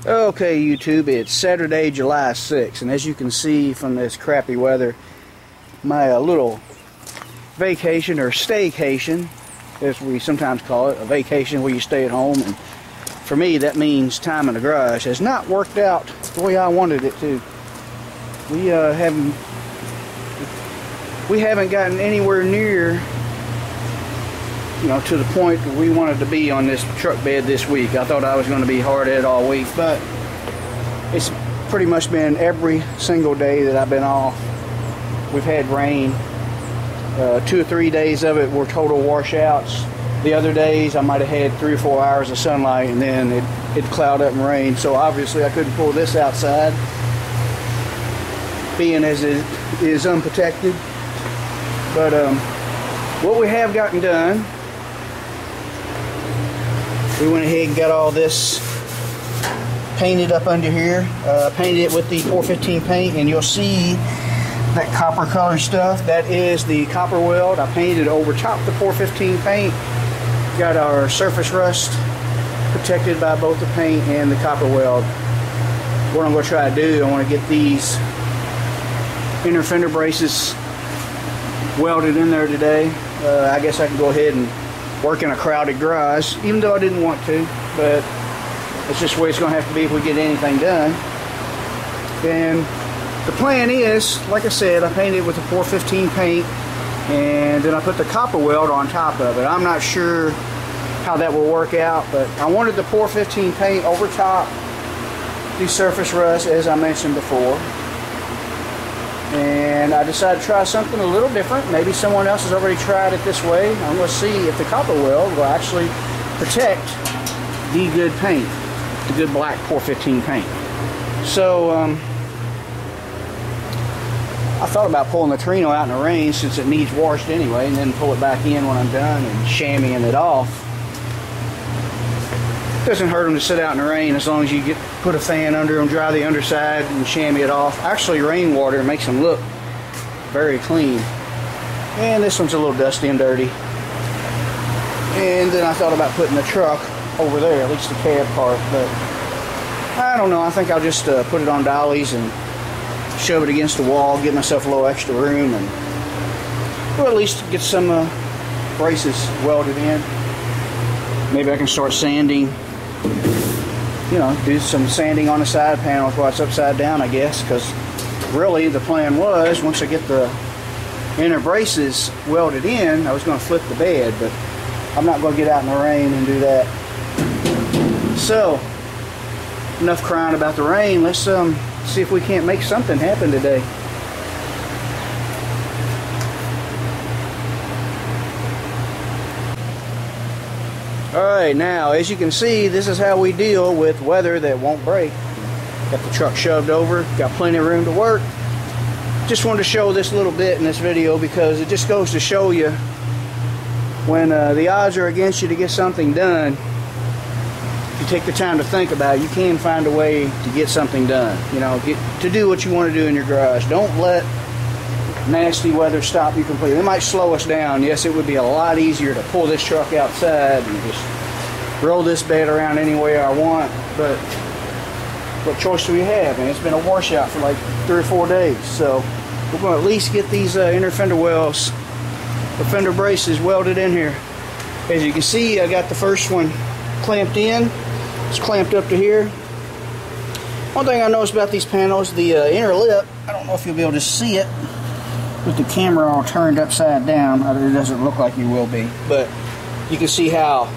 Okay, YouTube, it's Saturday, July 6th, and as you can see from this crappy weather, my little vacation or staycation, as we sometimes call it, a vacation where you stay at home, and for me that means time in the garage, has not worked out the way I wanted it to. We haven't gotten anywhere near, to the point where we wanted to be on this truck bed this week. I thought I was going to be hard at it all week, but it's pretty much been every single day that I've been off. We've had rain. 2 or 3 days of it were total washouts. The other days I might have had 3 or 4 hours of sunlight, and then it'd cloud up and rain. So obviously I couldn't pull this outside, being as it is unprotected. But what we have gotten done, we went ahead and got all this painted up under here. Painted it with the 415 paint, and you'll see that copper color stuff. That is the copper weld. I painted over top the 415 paint. Got our surface rust protected by both the paint and the copper weld. What I'm going to try to do, I want to get these inner fender braces welded in there today. I guess I can go ahead and work in a crowded garage, even though I didn't want to, but it's just the way it's going to have to be if we get anything done. And the plan is, like I said, I painted it with the 415 paint, and then I put the copper weld on top of it. I'm not sure how that will work out, but I wanted the 415 paint over top the surface rust, as I mentioned before. And I decided to try something a little different. Maybe someone else has already tried it this way. I'm going to see if the copper weld will actually protect the good paint, the good black 415 paint. So I thought about pulling the Torino out in the rain, since it needs washed anyway, and then pull it back in when I'm done and chamoising it off. Doesn't hurt them to sit out in the rain, as long as you put a fan under them, dry the underside, and chamois it off. Actually, rainwater makes them look very clean. And this one's a little dusty and dirty. And then I thought about putting the truck over there, at least the cab part, but I don't know. I think I'll just put it on dollies and shove it against the wall, give myself a little extra room, and well, at least get some braces welded in. Maybe I can start sanding, do some sanding on the side panels while it's upside down, I guess, because really the plan was, once I get the inner braces welded in, I was going to flip the bed, but I'm not going to get out in the rain and do that. So, enough crying about the rain. Let's see if we can't make something happen today. Alright, now as you can see, this is how we deal with weather that won't break. Got the truck shoved over, got plenty of room to work. Just wanted to show this little bit in this video, because it just goes to show you, when the odds are against you to get something done, if you take the time to think about it, you can find a way to get something done. To do what you want to do in your garage. Don't let nasty weather stop you completely. It might slow us down. Yes, it would be a lot easier to pull this truck outside and just roll this bed around any way I want, but what choice do we have? And it's been a washout for like 3 or 4 days, so we're going to at least get these inner fender welds, the fender braces, welded in here. As you can see, I got the first one clamped in. It's clamped up to here. One thing I noticed about these panels, the inner lip, I don't know if you'll be able to see it with the camera all turned upside down. It doesn't look like you will be, but you can see how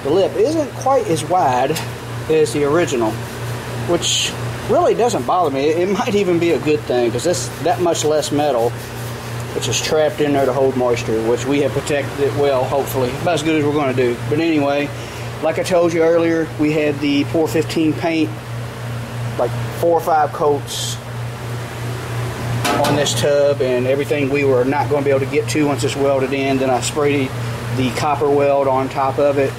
the lip isn't quite as wide as the original, which really doesn't bother me. It might even be a good thing, because that's that much less metal, which is trapped in there to hold moisture, which we have protected it well, hopefully, about as good as we're going to do. But anyway, like I told you earlier, we had the 415 paint, like 4 or 5 coats on this tub, and everything we were not going to be able to get to once it's welded in. Then I sprayed the copper weld on top of it.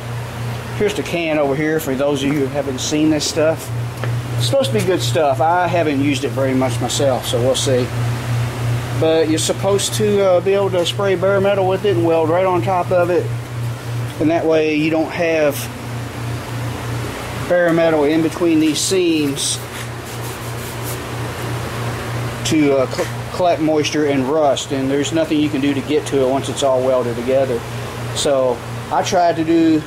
Here's the can over here for those of you who haven't seen this stuff. It's supposed to be good stuff. I haven't used it very much myself, so we'll see. But you're supposed to be able to spray bare metal with it and weld right on top of it, and that way you don't have bare metal in between these seams to collect moisture and rust, and there's nothing you can do to get to it once it's all welded together. So I tried to do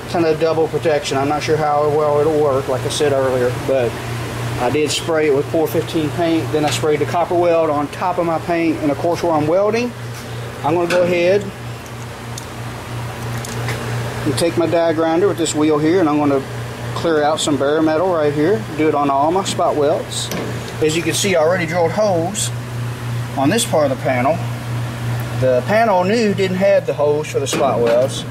kind of double protection. I'm not sure how well it'll work, like I said earlier, but I did spray it with .415 paint. Then I sprayed the copper weld on top of my paint, and of course where I'm welding, I'm going to go ahead and take my die grinder with this wheel here, and I'm going to clear out some bare metal right here. Do it on all my spot welds. As you can see, I already drilled holes on this part of the panel. The panel new didn't have the holes for the spot welds,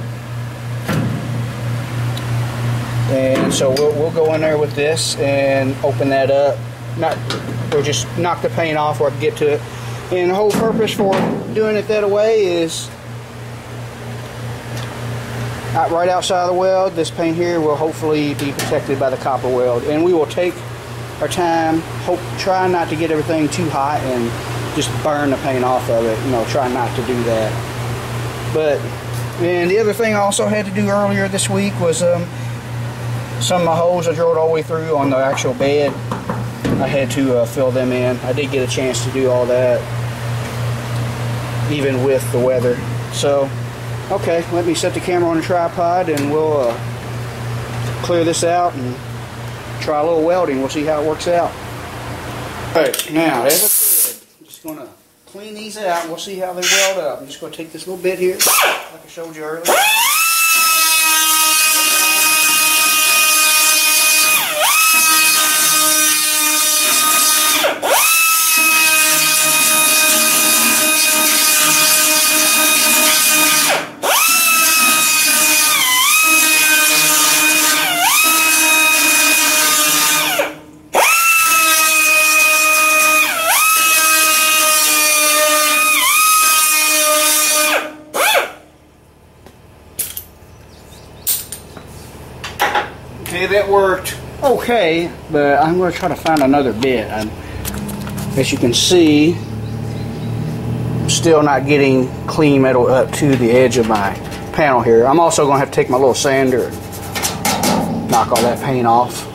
and so we'll go in there with this and open that up. We'll just knock the paint off where I can get to it. And the whole purpose for doing it that way is right outside of the weld. This paint here will hopefully be protected by the copper weld, and we will take our time, try not to get everything too hot and just burn the paint off of it. You know, try not to do that. And the other thing I also had to do earlier this week was some of my holes I drilled all the way through on the actual bed. I had to fill them in. I did get a chance to do all that, even with the weather. So, okay, let me set the camera on the tripod and we'll clear this out and try a little welding. We'll see how it works out. Alright, now, as I said, I'm just going to clean these out and we'll see how they weld up. I'm just going to take this little bit here, like I showed you earlier. Okay, that worked okay, but I'm going to try to find another bit. As you can see, I'm still not getting clean metal up to the edge of my panel here. I'm also going to have to take my little sander and knock all that paint off.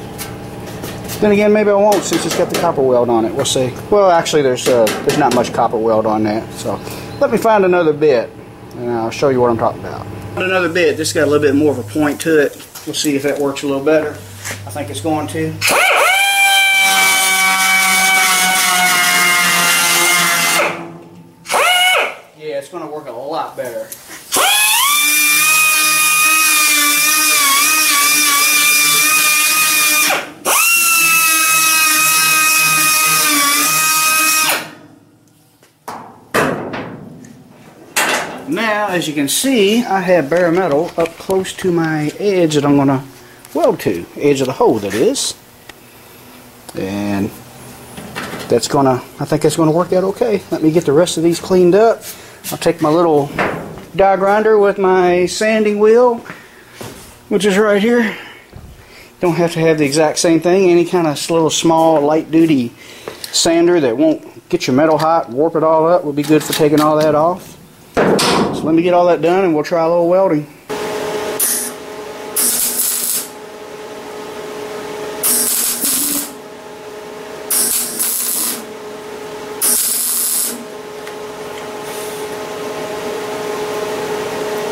Then again, maybe I won't, since it's got the copper weld on it. We'll see. Well, actually, there's not much copper weld on that. So let me find another bit, and I'll show you what I'm talking about. Another bit. This got a little bit more of a point to it. We'll see if that works a little better. I think it's going to. Yeah, it's going to work a lot better. Now, as you can see, I have bare metal up close to my edge that I'm going to weld to. Edge of the hole, that is. And that's going to, I think that's going to work out okay. Let me get the rest of these cleaned up. I'll take my little die grinder with my sanding wheel, which is right here. Don't have to have the exact same thing. Any kind of little small light duty sander that won't get your metal hot, warp it all up, will be good for taking all that off. So let me get all that done and we'll try a little welding.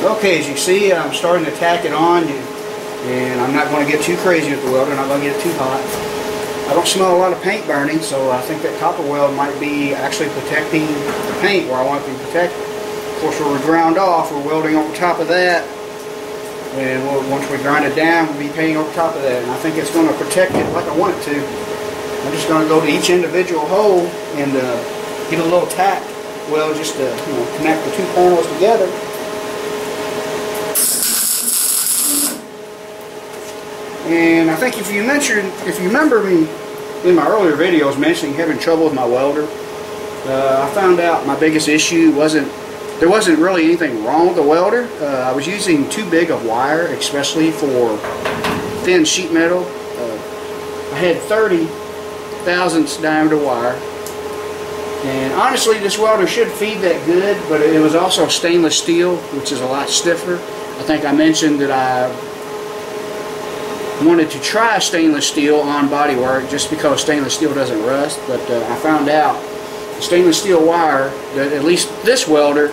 Okay, as you see, I'm starting to tack it on, and I'm not going to get too crazy with the welder. I'm not going to get it too hot. I don't smell a lot of paint burning, so I think that copper weld might be actually protecting the paint where I want it to be protected. Of course, when we're ground off, we're welding over top of that, and once we grind it down, we'll be painting over top of that. And I think it's going to protect it like I want it to. I'm just going to go to each individual hole and get a little tack weld just to connect the two panels together. And I think if you remember me in my earlier videos mentioning having trouble with my welder, I found out my biggest issue there wasn't really anything wrong with the welder. I was using too big of wire, especially for thin sheet metal. I had 30 thousandths diameter wire, and honestly this welder should feed that good, but it was also stainless steel, which is a lot stiffer. I think I mentioned that I wanted to try stainless steel on bodywork just because stainless steel doesn't rust, but I found out the stainless steel wire, at least this welder,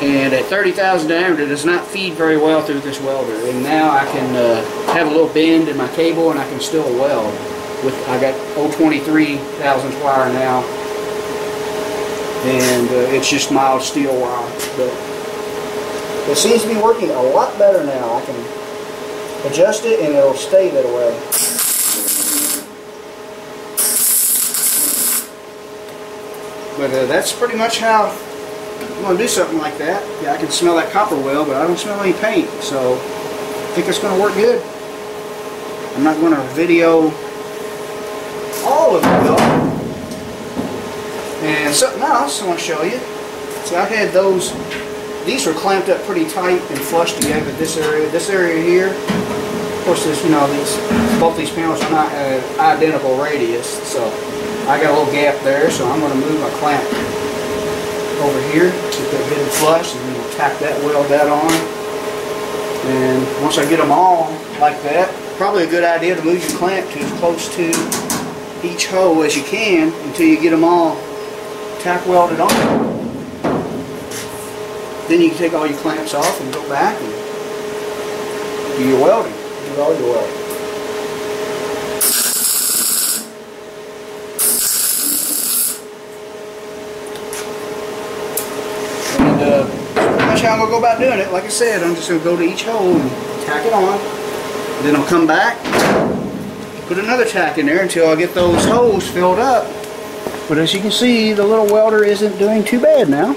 and at 30,000 diameter does not feed very well through this welder. And now I can have a little bend in my cable and I can still weld. I got 0.23 wire now, and it's just mild steel wire. But it seems to be working a lot better now. I can adjust it and it'll stay that way. But that's pretty much how I'm going to do something like that. Yeah, I can smell that copper weld, but I don't smell any paint, so I think it's going to work good. I'm not going to video all of it though. And something else I want to show you. See, I had these were clamped up pretty tight and flush together. This area here. Of course, this, both these panels are not identical radius, so I got a little gap there. So I'm going to move my clamp over here, get that good and flush, and then we'll tack that, weld that on. And once I get them all like that, probably a good idea to move your clamp to as close to each hole as you can until you get them all tack welded on. Then you can take all your clamps off and go back and do your welding. Do all your welding. And pretty much how I'm going to go about doing it. Like I said, I'm just going to go to each hole and tack it on. Then I'll come back, put another tack in there until I get those holes filled up. But as you can see, the little welder isn't doing too bad now.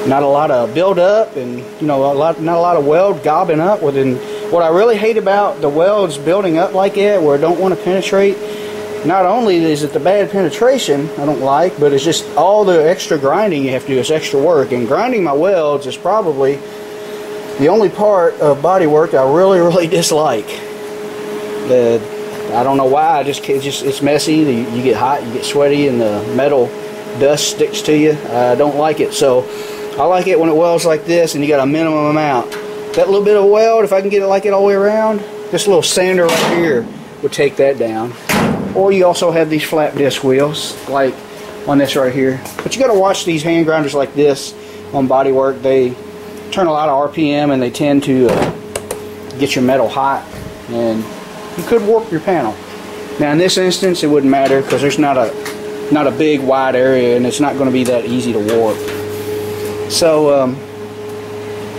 Not a lot of build up, and not a lot of weld gobbing up within. What I really hate about the welds building up like that, where I don't want to penetrate, not only is it the bad penetration I don't like, but it's just all the extra grinding you have to do. It's extra work, and grinding my welds is probably the only part of body work I really dislike. I don't know why. It's messy. You get hot, you get sweaty, and the metal dust sticks to you. I don't like it. So I like it when it welds like this, and you got a minimum amount. That little bit of weld, if I can get it like it all the way around, this little sander right here would take that down. Or you also have these flat disc wheels, like on this right here. But you got to watch these hand grinders like this on body work. They turn a lot of RPM, and they tend to get your metal hot, and you could warp your panel. Now in this instance, it wouldn't matter because there's not a big wide area, and it's not going to be that easy to warp. So I'm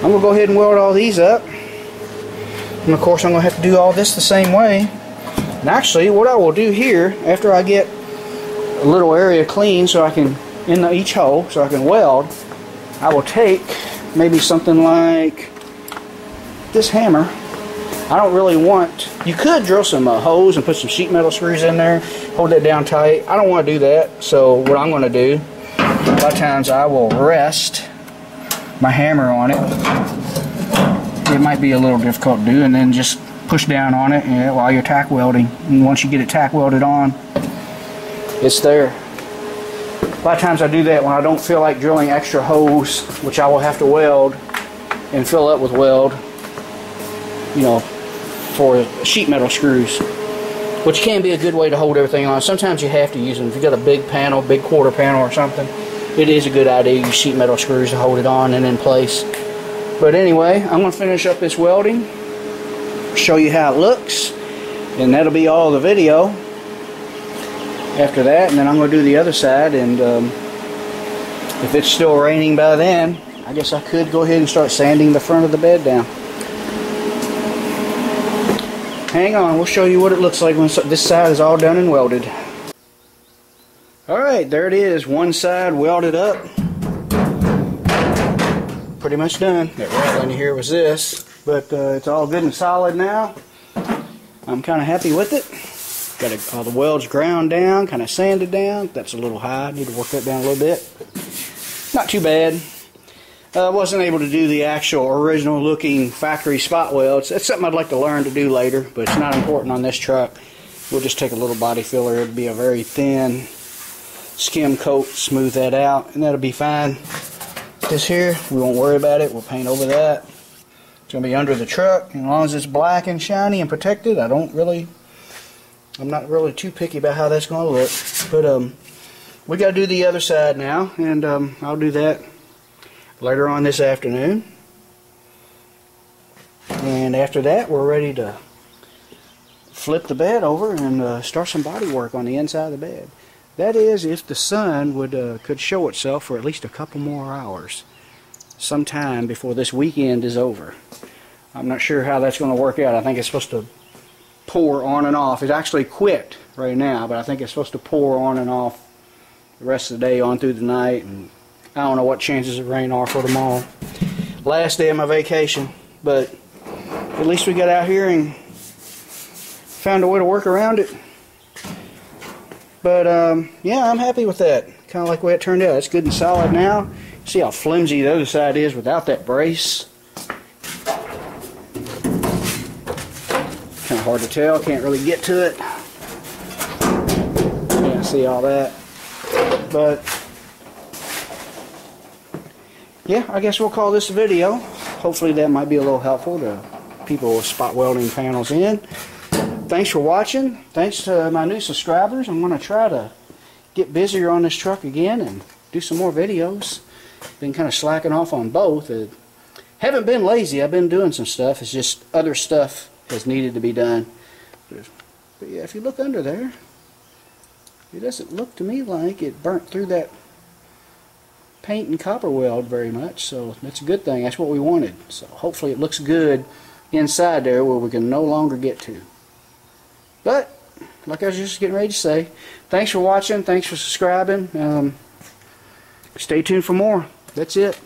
going to go ahead and weld all these up, and of course I'm going to have to do all this the same way. And actually, what I will do here, after I get a little area clean so I can, in each hole, so I can weld, I will take maybe something like this hammer. I don't really want, you could drill some holes and put some sheet metal screws in there, hold that down tight. I don't want to do that, so what I'm going to do, a lot of times I will rest my hammer on it. It might be a little difficult to do, and then just push down on it while you're tack welding. And once you get it tack welded on, it's there. A lot of times I do that when I don't feel like drilling extra holes, which I will have to weld and fill up with weld, for sheet metal screws, which can be a good way to hold everything on. Sometimes you have to use them. If you've got a big panel, big quarter panel or something, it is a good idea to use sheet metal screws to hold it on and in place. But anyway, I'm going to finish up this welding, show you how it looks, and that'll be all the video after that. And then I'm going to do the other side, and if it's still raining by then, I guess I could go ahead and start sanding the front of the bed down. Hang on, we'll show you what it looks like when this side is all done and welded. Alright, there it is, one side welded up. Pretty much done. That rattling here was this, but it's all good and solid now. I'm kind of happy with it. Got all the welds ground down, kind of sanded down. That's a little high, I need to work that down a little bit. Not too bad. I wasn't able to do the actual original looking factory spot welds. That's something I'd like to learn to do later, but it's not important on this truck. We'll just take a little body filler. It'll be a very thin skim coat, smooth that out, and that'll be fine. This here, we won't worry about it. We'll paint over that. It's going to be under the truck. And as long as it's black and shiny and protected, I'm not really too picky about how that's going to look. But we got to do the other side now, and I'll do that later on this afternoon. And after that, we're ready to flip the bed over and start some body work on the inside of the bed. That is, if the sun could show itself for at least a couple more hours sometime before this weekend is over. I'm not sure how that's going to work out. I think it's supposed to pour on and off. It's actually quit right now, but I think it's supposed to pour on and off the rest of the day on through the night. And I don't know what chances of rain are for tomorrow. Last day of my vacation, but at least we got out here and found a way to work around it. But yeah, I'm happy with that. Kind of like the way it turned out. It's good and solid now. See how flimsy the other side is without that brace. Kind of hard to tell. Can't really get to it. Yeah, see all that. But yeah, I guess we'll call this a video. Hopefully that might be a little helpful to people with spot welding panels in. Thanks for watching. Thanks to my new subscribers. I'm going to try to get busier on this truck again and do some more videos. Been kind of slacking off on both. Haven't been lazy. I've been doing some stuff. It's just other stuff has needed to be done. But yeah, if you look under there, it doesn't look to me like it burnt through that paint and copper weld very much. So that's a good thing. That's what we wanted. So hopefully it looks good inside there where we can no longer get to. But, like I was just getting ready to say, thanks for watching, thanks for subscribing. Stay tuned for more. That's it.